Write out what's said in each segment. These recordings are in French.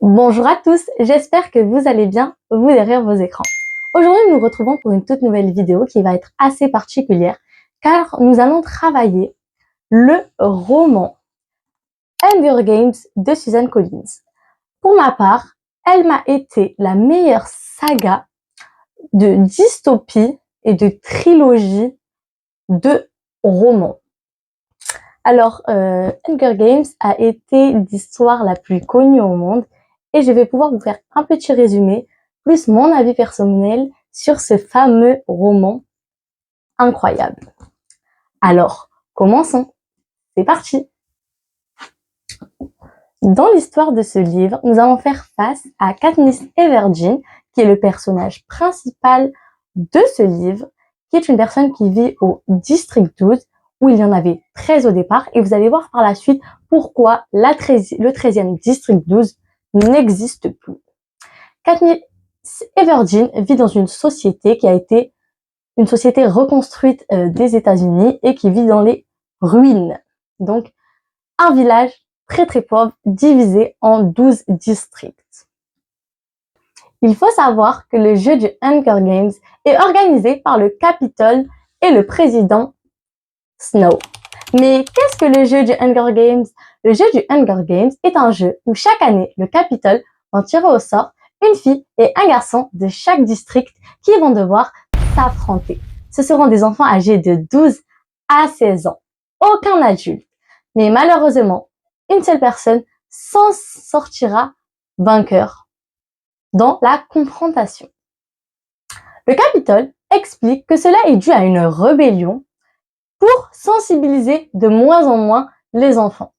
Bonjour à tous, j'espère que vous allez bien, vous derrière vos écrans. Aujourd'hui, nous nous retrouvons pour une toute nouvelle vidéo qui va être assez particulière car nous allons travailler le roman Hunger Games de Suzanne Collins. Pour ma part, elle m'a été la meilleure saga de dystopie et de trilogie de romans. Alors, Hunger Games a été l'histoire la plus connue au monde et je vais pouvoir vous faire un petit résumé, plus mon avis personnel sur ce fameux roman incroyable. Alors, commençons. C'est parti. Dans l'histoire de ce livre, nous allons faire face à Katniss Everdeen, qui est le personnage principal de ce livre, qui est une personne qui vit au District 12, où il y en avait 13 au départ, et vous allez voir par la suite pourquoi le 13e District 12 n'existe plus. Katniss Everdeen vit dans une société qui a été une société reconstruite des États-Unis et qui vit dans les ruines. Donc, un village très très pauvre, divisé en 12 districts. Il faut savoir que le jeu du Hunger Games est organisé par le Capitole et le président Snow. Mais qu'est-ce que le jeu du Hunger Games? Le jeu du Hunger Games est un jeu où chaque année, le Capitole va tirer au sort une fille et un garçon de chaque district qui vont devoir s'affronter. Ce seront des enfants âgés de 12 à 16 ans. Aucun adulte. Mais malheureusement, une seule personne s'en sortira vainqueur dans la confrontation. Le Capitole explique que cela est dû à une rébellion pour sensibiliser de moins en moins les enfants.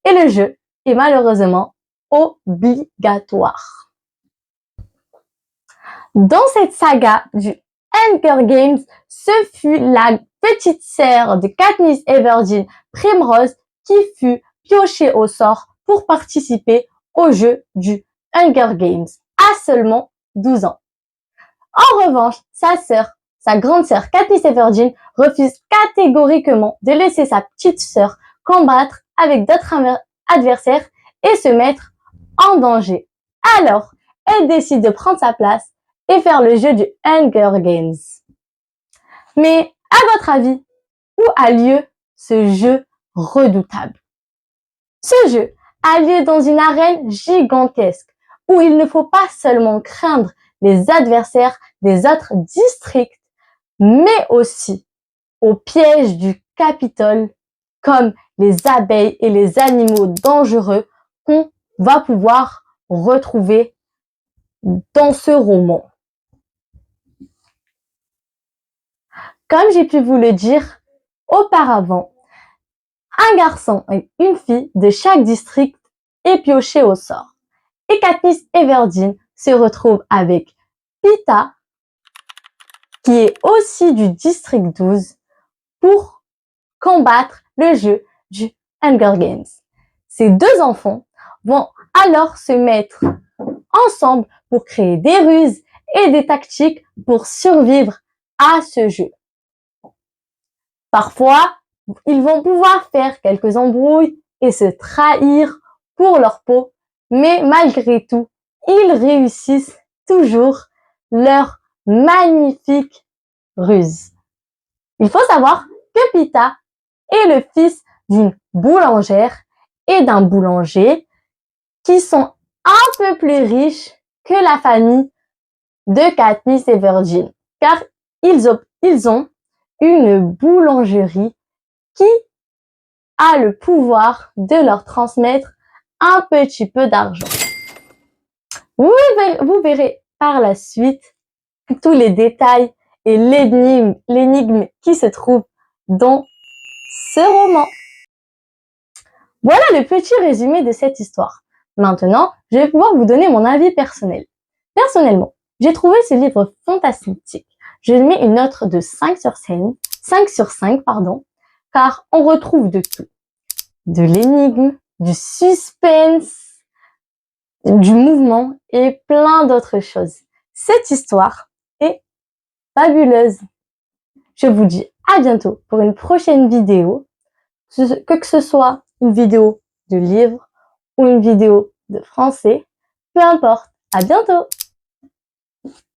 Et le jeu est malheureusement obligatoire. Dans cette saga du Hunger Games, ce fut la petite sœur de Katniss Everdeen, Primrose, qui fut piochée au sort pour participer au jeu du Hunger Games à seulement 12 ans. En revanche, sa grande sœur Katniss Everdeen refuse catégoriquement de laisser sa petite sœur combattre avec d'autres adversaires et se mettre en danger. Alors, elle décide de prendre sa place et faire le jeu du Hunger Games. Mais, à votre avis, où a lieu ce jeu redoutable? Ce jeu a lieu dans une arène gigantesque où il ne faut pas seulement craindre les adversaires des autres districts, mais aussi au piège du Capitole, comme les abeilles et les animaux dangereux qu'on va pouvoir retrouver dans ce roman. Comme j'ai pu vous le dire auparavant, un garçon et une fille de chaque district est pioché au sort. Et Katniss Everdeen se retrouve avec Peeta, qui est aussi du district 12, pour combattre le jeu du Hunger Games. Ces deux enfants vont alors se mettre ensemble pour créer des ruses et des tactiques pour survivre à ce jeu. Parfois, ils vont pouvoir faire quelques embrouilles et se trahir pour leur peau, mais malgré tout, ils réussissent toujours leur magnifique ruse. Il faut savoir que Peeta est le fils d'une boulangère et d'un boulanger qui sont un peu plus riches que la famille de Katniss Everdeen, car ils ont une boulangerie qui a le pouvoir de leur transmettre un petit peu d'argent. Vous verrez par la suite tous les détails et l'énigme qui se trouve dans ce roman. Voilà le petit résumé de cette histoire. Maintenant, je vais pouvoir vous donner mon avis personnel. Personnellement, j'ai trouvé ce livre fantastique. Je lui mets une note de 5 sur 5, car on retrouve de tout. De l'énigme, du suspense, du mouvement et plein d'autres choses. Cette histoire est fabuleuse. Je vous dis à bientôt pour une prochaine vidéo, que ce soit une vidéo de livre ou une vidéo de français. peu importe. À bientôt!